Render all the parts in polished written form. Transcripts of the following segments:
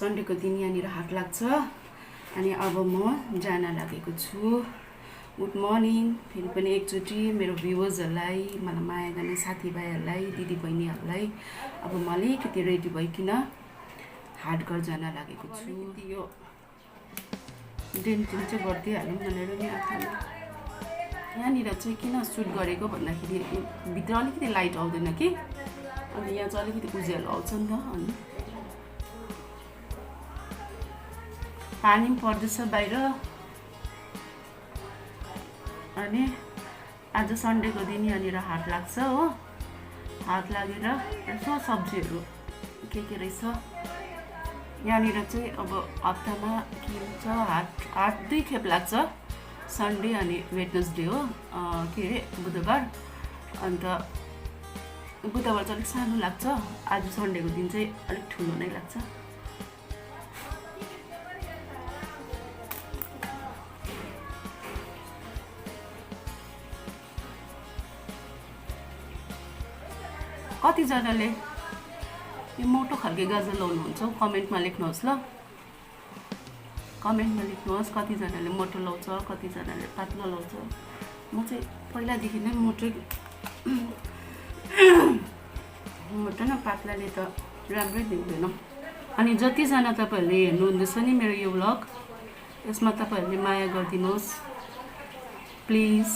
सन्डेको दिन यहाँनिर हाट लाग्छ अनि अब म जान लागेको छु। गुड मर्निङ फेरि पनि एकचोटि मेरो भ्युवर्सहरूलाई, मलाई माया गर्ने साथीभाइहरूलाई, दिदीबहिनीहरूलाई अब म अलिकति रेडी भइकन हाटघर जान लागेको छु। यो डेन्टिङ चाहिँ गरिदिइहालौँ भनेर नि आफूले यहाँनिर चाहिँ किन सुट गरेको भन्दाखेरि भित्र अलिकति लाइट आउँदैन कि, अनि यहाँ चाहिँ अलिकति उज्यालो आउँछ नि त। अनि पानी पनि पर्दैछ बाहिर। अनि आज सन्डेको दिन यहाँनिर हाट लाग्छ हो। हाट लागेर यसो सब्जीहरू के रहेछ यहाँनिर चाहिँ अब हप्तामा के हुन्छ, हाट 2 खेप लाग्छ, सन्डे अनि वेडनेसडे हो, के अरे बुधबार। अन्त बुधबार चाहिँ अलिक सानो लाग्छ, आज सन्डेको दिन चाहिँ अलिक ठुलो नै लाग्छ। कतिजनाले यो मोटो खालको गाजर लाउनुहुन्छ कमेन्टमा लेख्नुहोस् ल। कमेन्टमा लेख्नुहोस् कतिजनाले मोटो लाउँछ, कतिजनाले पातलो लाउँछ। म चाहिँ पहिलादेखि नै मोटो न पातलाले त राम्रै देख्दैन। अनि जतिजना तपाईँहरूले हेर्नुहुँदैछ नि मेरो यो भ्लग, यसमा तपाईँहरूले माया गरिदिनुहोस् प्लिज।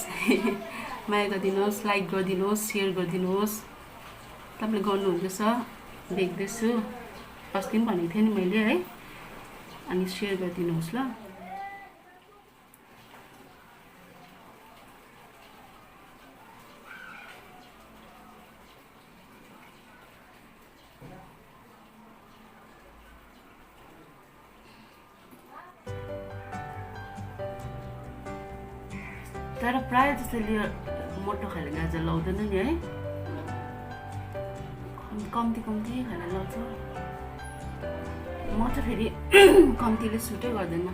माया गरिदिनुहोस्, लाइक गरिदिनुहोस्, सेयर गरिदिनुहोस्। तपाईँले गर्नुहुँदैछ देख्दैछु, अस्ति पनि भनेको थिएँ नि मैले है। अनि सेयर गरिदिनुहोस् ल। तर प्रायः जस्तोले मोटो खाले गाजर लाउँदैन नि है, कम्ती खाले लाउँछ। म त फेरि कम्तीले सुटै गर्दैन।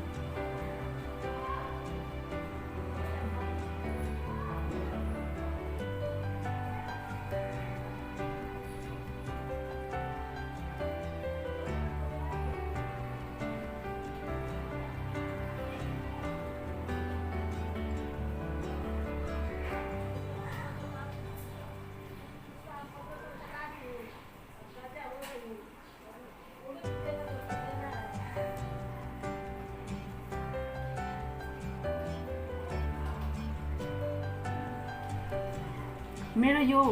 मेरो यो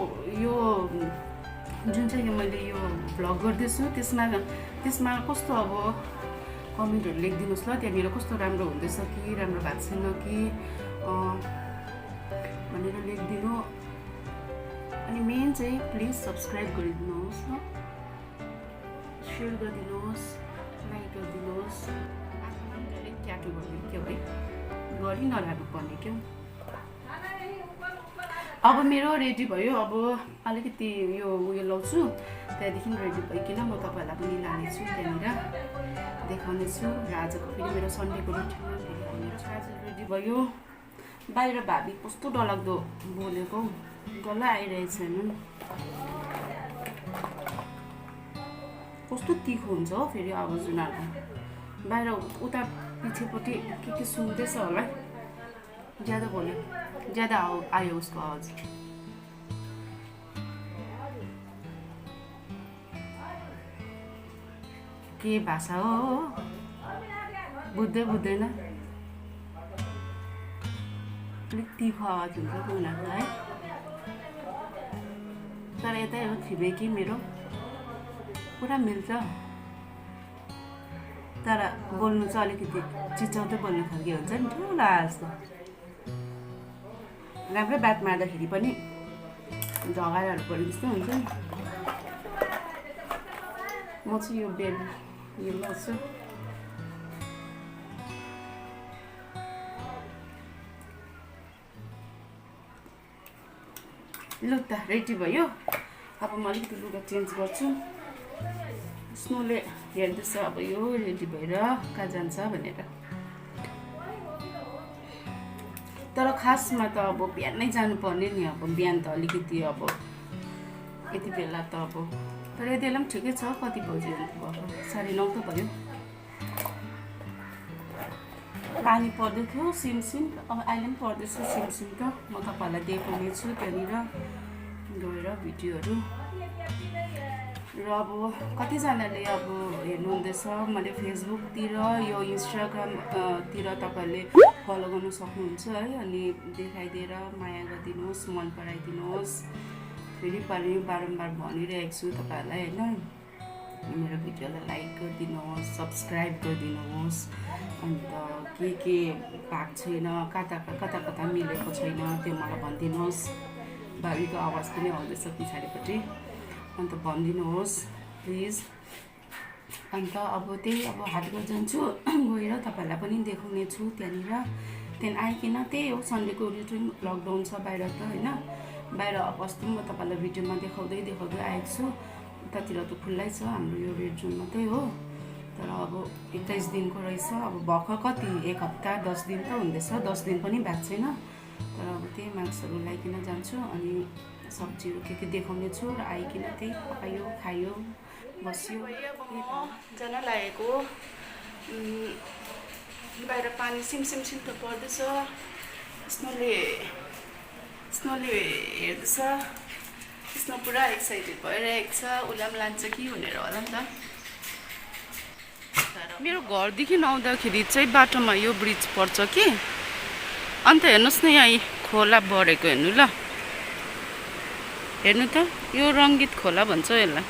जुन चाहिँ मैले यो भ्लग गर्दैछु त्यसमा कस्तो अब कमेन्टहरू लेखिदिनुहोस् ल। त्यहाँनिर कस्तो राम्रो हुँदैछ कि राम्रो भएको छैन कि भनेर लेखिदिनु। अनि मेन चाहिँ प्लिज सब्सक्राइब गरिदिनुहोस् ल, सेयर गरिदिनुहोस्, लाइक गरिदिनुहोस्। आफूले क्याटो गरिदिनु क्या है, गरि नराख्नु पर्ने क्या। अब मेरो रेडी भयो, अब अलिकति यो उयो लाउँछु, त्यहाँदेखि रेडी भइकन म तपाईँहरूलाई पनि लानेछु, त्यहाँनिर देखाउनेछु। र आजको फेरि मेरो सन्डेको रुटिनमा फेरि आज रेडी भयो। बाहिर भाबी कस्तो डरलाग्दो बोलेको, डल्लै आइरहेछ हेर्नु नि, कस्तो तिखो हुन्छ हो फेरि आवाज उनीहरूको। बाहिर उता पछिपट्टि के सुन्दैछ होला, ज्यादा बोल्यो, ज्यादा आयो उसको आवाज। के भाषा हो बुझ्दैन, अलिक तिखो आवाज हुन्छ उनीहरूको है। तर यतै हो छिमेकी मेरो, पुरा मिल्छ। तर बोल्नु चाहिँ अलिकति चिच्याउँदै बोल्ने खालको हुन्छ नि, ठुला जस्तो। राम्रै बात मार्दाखेरि पनि झगडाहरू पऱ्यो जस्तो हुन्छ नि। म चाहिँ यो बेड यो लाउँछु। लु त रेडी भयो। अब म अलिकति लुगा चेन्ज गर्छु। स्नोले हेर्दैछ अब यो रेडी भएर कहाँ जान्छ भनेर। तर खासमा त अब बिहानै जानुपर्ने नि, अब बिहान त अलिकति अब यति बेला त अब, तर यति बेला पनि ठिकै छ। कति बज्यो? 9:30 त भयो। पानी पर्दै थियो सिमसिम, अब अहिले पनि पर्दैछ सिमसिम त। म तपाईँहरूलाई देखाउनेछु त्यहाँनिर गएर भिडियोहरू। र अब कतिजनाले अब हेर्नुहुँदैछ, मैले फेसबुकतिर यो इन्स्टाग्रामतिर तपाईँहरूले फलो गर्नु सक्नुहुन्छ है। अनि देखाइदिएर माया गरिदिनुहोस्, मन पराइदिनुहोस्। फेरि पनि बारम्बार भनिरहेको छु तपाईँहरूलाई होइन, मेरो भिडियोलाई लाइक गरिदिनुहोस्, सब्सक्राइब गरिदिनुहोस्। अन्त के भएको छैन, कता कता मिलेको छैन त्यो मलाई भनिदिनुहोस्। भावीको आवाज पनि आउँदैछ पछाडिपट्टि, अन्त भनिदिनुहोस् प्लिज। अन्त अब त्यही अब हाटघर जान्छु, गएर तपाईँहरूलाई पनि देखाउने छु त्यहाँनिर। त्यहाँदेखि आइकन त्यही हो, सन्डेको रुटिन लकडाउन छ बाहिर त होइन। बाहिर अब अस्ति म तपाईँलाई भिडियोमा देखाउँदै आएको छु। उतातिर त खुल्लै छ, हाम्रो यो रेड जोन मात्रै हो। तर अब 21 दिनको रहेछ। अब भर्खर कति 1 हप्ता 10 दिन त हुँदैछ, 10 दिन पनि भएको छैन। तर अब त्यही मार्क्सहरू ल्याइकन जान्छु, अनि सब्जीहरू के देखाउने छु। र आइकन त्यही पकायो खायो बस्यो। जान लागेको बाहिर पानी सिमसिम त पर्दैछ। स्नोले हेर्दैछ। स्नो पुरा एक्साइटेड भइरहेको छ, उसलाई पनि लान्छ कि भनेर होला नि त। मेरो घरदेखि आउँदाखेरि चाहिँ बाटोमा यो ब्रिज पर्छ कि, अन्त हेर्नुहोस् न यहाँ खोला बढेको हेर्नु ल, हेर्नु त यो रङ्गित खोला भन्छ यसलाई।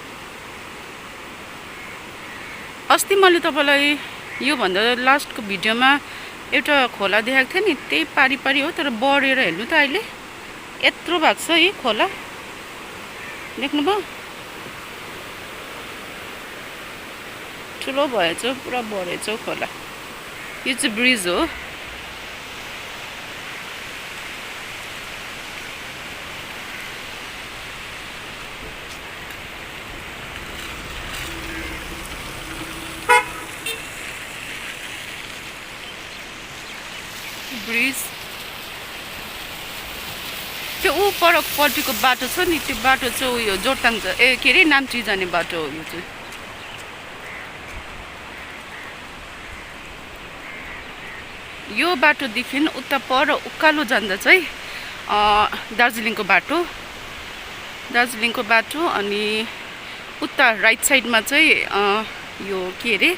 अस्ति मैले तपाईँलाई योभन्दा लास्टको भिडियोमा एउटा खोला देखाएको थिएँ नि, त्यही पारी हो, तर बढेर हेर्नु त अहिले यत्रो भएको छ यी खोला, देख्नुभयो? ठुलो भएछ, पुरा बढेछ खोला। यो चाहिँ ब्रिज हो। ब्रिज त्यो ऊ परपट्टिको बाटो छ नि, त्यो बाटो चाहिँ उयो जोरथाङ के अरे नाम्ची जाने बाटो हो यो चाहिँ। यो बाटोदेखि उता पर उकालो जाँदा चाहिँ दार्जिलिङको बाटो। अनि उता राइट साइडमा चाहिँ यो के अरे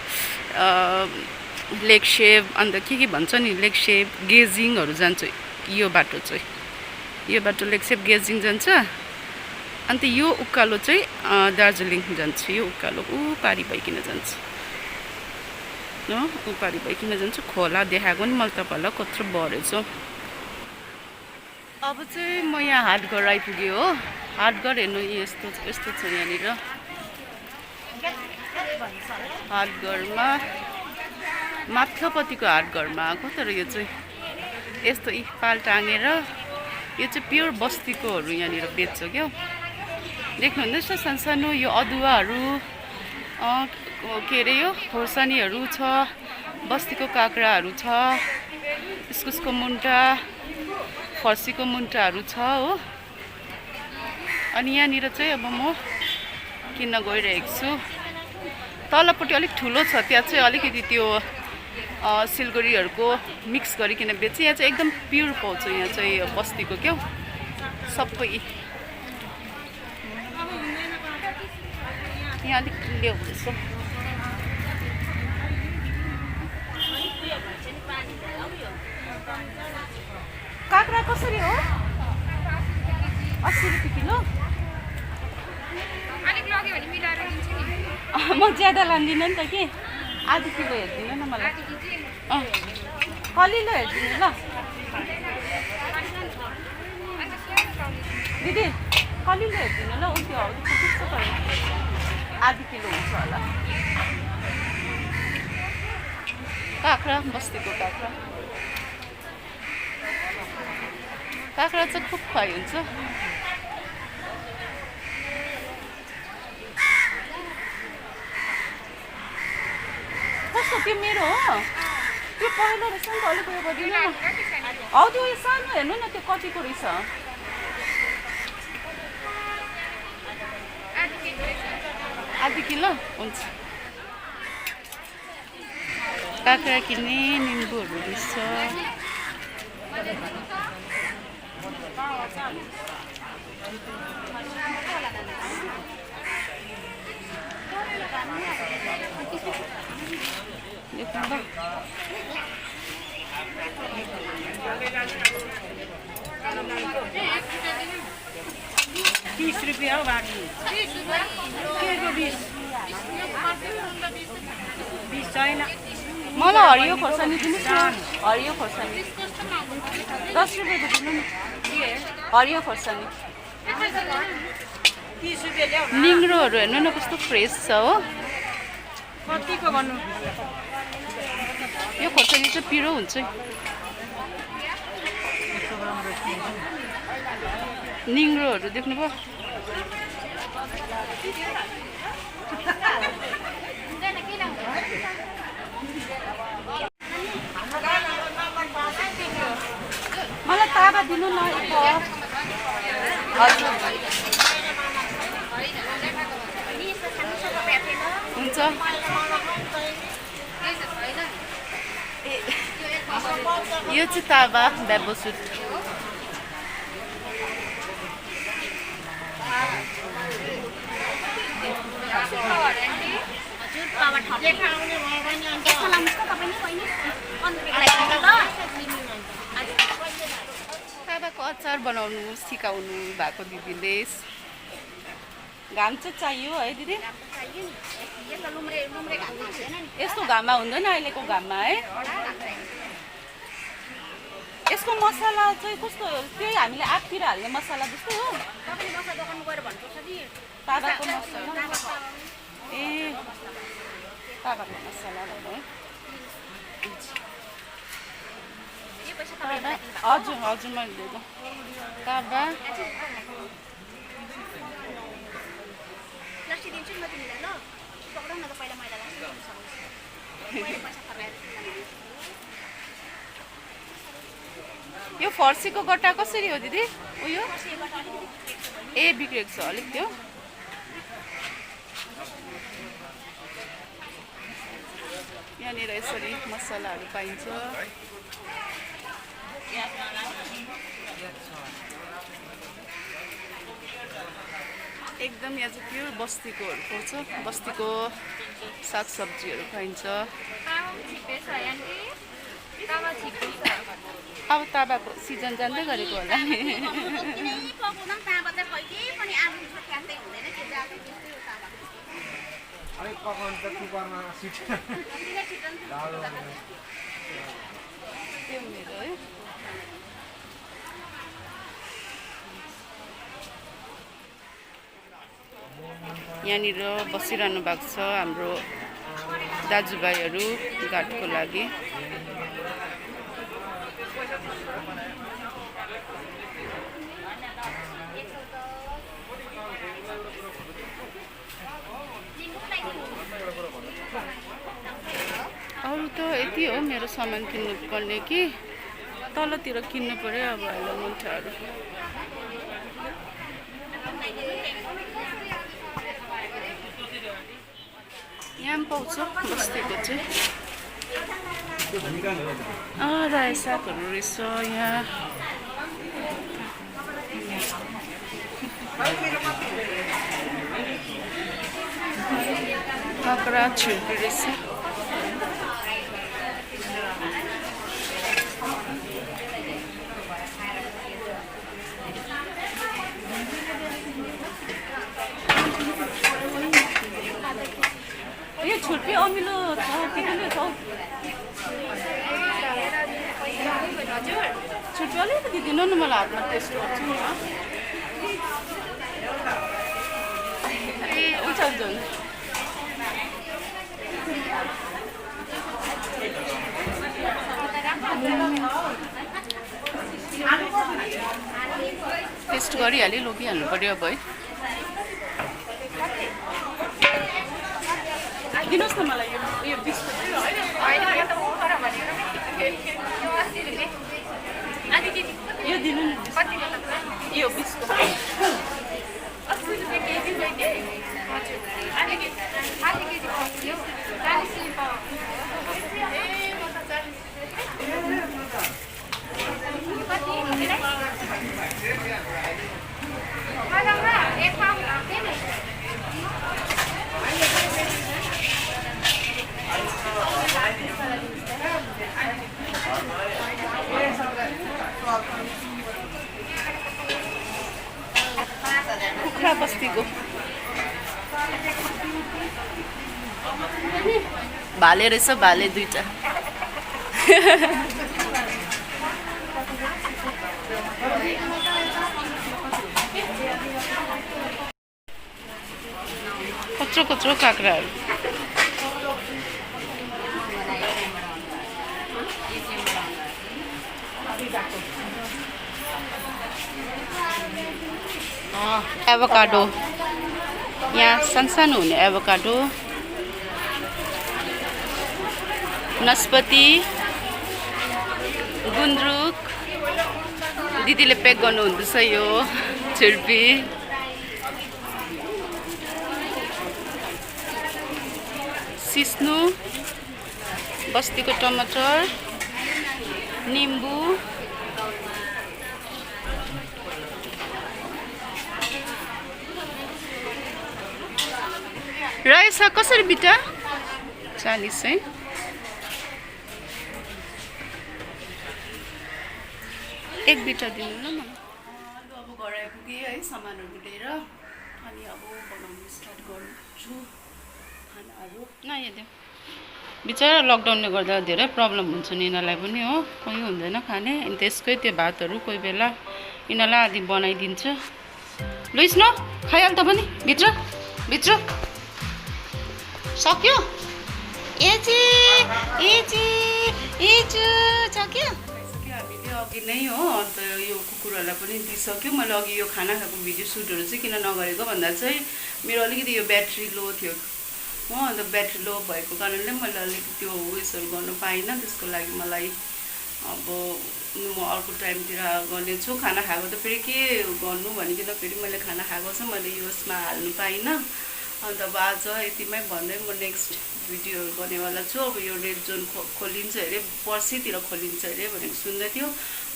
लेक सेभ, अन्त के भन्छ नि, लेक सेभ गेजिङहरू जान्छ यो बाटो चाहिँ। यो बाटो लेक सेभ गेजिङ जान्छ। अन्त यो उकालो चाहिँ दार्जिलिङ जान्छ। यो उकालो पारी भइकन जान्छ, पारी भइकन जान्छ। खोला देखाएको नि मैले तपाईँहरूलाई कत्रो बढेछ। अब चाहिँ म यहाँ हाटघर आइपुगेँ हो। हाटघर हेर्नु यस्तो छ यहाँनिर। हाटघरमा माथिल्लोपट्टिको हाटघरमा आएको, तर यो चाहिँ यस्तो इफाल टाँगेर यो चाहिँ प्योर बस्तीकोहरू यहाँनिर बेच्छ क्या। देख्नुहुँदैछ सानो यो अदुवाहरू, के अरे यो खोर्सानीहरू छ, बस्तीको काँक्राहरू छ, इस्कुसको मुन्टा, फर्सीको मुन्टाहरू छ हो। अनि यहाँनिर चाहिँ अब म किन्न गइरहेको छु। तलपट्टि अलिक ठुलो छ, त्यहाँ चाहिँ अलिकति त्यो सिलगढीहरूको मिक्स गरिकन बेच्छ। यहाँ चाहिँ एकदम प्योर पाउँछ, यहाँ चाहिँ बस्तीको क्या सबै। यहाँ अलिक ल्याउँदैछ। काँक्रा कसरी हो? 80 रुपियाँ किलो। म ज्यादा लान्दिनँ नि त कि, आधा किलो हेरिदिनु न मलाई। कलिलो हेरिदिनु ल दिदी, कलिलो हेरिदिनु ल। त्यो हौ त्यस्तो पऱ्यो, आधा किलो हुन्छ होला। काँक्रा, बस्तीको काँक्रा चाहिँ खुब खुवाइ हुन्छ। कस्तो त्यो मेरो हो, त्यो पहिलो रहेछ नि त, अलिक उयो गरिदिनु न। हौ त्यो उयो सानो हेर्नु न, त्यो कतिको रहेछ। आधा किलो हुन्छ। काँक्रा किन्ने निम्बुहरू रहेछ। देख्नु 30 रुपियाँ हो बाटो। 20 छैन। मलाई हरियो खोर्सानी दिनुहोस् न। हरियो खोर्सानी 10 रुपियाँको दिनु नि। हरियो खोर्सानी 30 रुपियाँ ल्याऊ। निङ्ग्रोहरू हेर्नु न कस्तो फ्रेस छ हो। कतिको भन्नु? यो खोर्सानी चाहिँ पिरो हुन्छ। निङ्ग्रोहरू देख्नुभयो? मलाई तावा दिनु न। हजुर हुन्छ। यो चाहिँ तावा बेम्बो सुट। तावाको अचार बनाउनु सिकाउनु भएको दिदीले। घाम चाहिँ चाहियो है दिदी? यस्तो घाममा हुँदैन अहिलेको घाममा है। यसको मसला चाहिँ कस्तो? त्यही हामीले आँपतिर हाल्ने मसला जस्तो हो? तावाको मसला। ए तावाको मसला है। हजुर हजुर मैले दिएको तावा। यो फर्सीको गट्टा कसरी हो दिदी? उयो ए बिग्रेको छ अलिक त्यो। यहाँनिर यसरी मसलाहरू पाइन्छ। एकदम यहाँ चाहिँ प्योर बस्तीकोहरू पाउँछ। बस्तीको सागसब्जीहरू पाइन्छ। अब तावाको सिजन जान्दै गरेको होला नि। यहाँनिर बसिरहनु भएको छ हाम्रो दाजुभाइहरू घाटको लागि। अरू त यति हो मेरो सामान किन्नु पर्ने कि तलतिर किन्नु पर्यो अब अहिले मुन्टाहरू। यहाँ पनि पाउँछ बस्तीको चाहिँ। रायो सागहरू रहेछ यहाँ। काँक्रा छुर्पी रहेछ। यो छुर्पी अमिलो छ कि कुनै छ? छुर्पी अलिकति दिनु न मलाई हातमा टेस्ट गर्छु नि। ए हुन्छ हुन्छ हुन्छ। टेस्ट गरिहालेँ लगिहाल्नु पर्यो अब है। दिनुहोस् न मलाई यो बिस्कुट। यो दिनु नि यो बिस्कुट। कुखुरा बस्तीको भाले रहेछ भाले दुईटा कच्रो कच्रो काँक्राहरू एभोकाडो यहाँ सानसानो हुने एभोकाडो नास्पाती गुन्द्रुक दिदीले प्याक गर्नुहुँदैछ यो छुर्पी सिस्नु बस्तीको टमाटर निम्बु रायो साग कसरी बिटा 40 है एक बिटा दिनु न मलाई अब घर आइपुगेँ है सामानहरू लिएर अनि अब बनाउनु स्टार्ट गर्छु खानाहरू न यहाँ बिचरा लकडाउनले गर्दा धेरै प्रब्लम हुन्छ नि यिनीहरूलाई पनि हो कोही हुँदैन खाने अनि त्यसकै त्यो भातहरू कोही बेला यिनीहरूलाई आदि बनाइदिन्छ लुइस न खाइहाल त पनि भित्र भित्र सक्यो एजी एजी एजु सक्यो हामीले अघि नै हो अन्त यो कुकुरहरूलाई पनि दिइसक्यो मैले अघि यो खाना खाएको भिडियो सुटहरू चाहिँ किन नगरेको भन्दा चाहिँ मेरो अलिकति यो ब्याट्री लो थियो हो अन्त ब्याट्री लो भएको कारणले मैले अलिकति त्यो उयसहरू गर्नु पाइनँ त्यसको लागि मलाई अब म अर्को टाइमतिर गर्नेछु खाना खाएको त फेरि के गर्नु भनिकन फेरि मैले खाना खाएको छ मैले यसमा हाल्नु पाइनँ अन्त अब आज यतिमै भन्दै म नेक्स्ट भिडियोहरू गर्नेवाला छु अब यो रेड जोन खोलिन्छ अरे पर्सितिर खोलिन्छ अरे भनेको सुन्दै थियो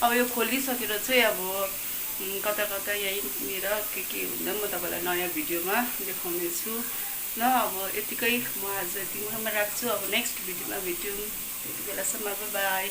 अब यो खोलिसकेर चाहिँ अब कता कता यहीँनिर के हुँदा म तपाईँलाई नयाँ भिडियोमा देखाउने छु ल अब यतिकै म आज यतिमै राख्छु अब नेक्स्ट भिडियोमा भेट्यौँ त्यति बेलासम्म बाई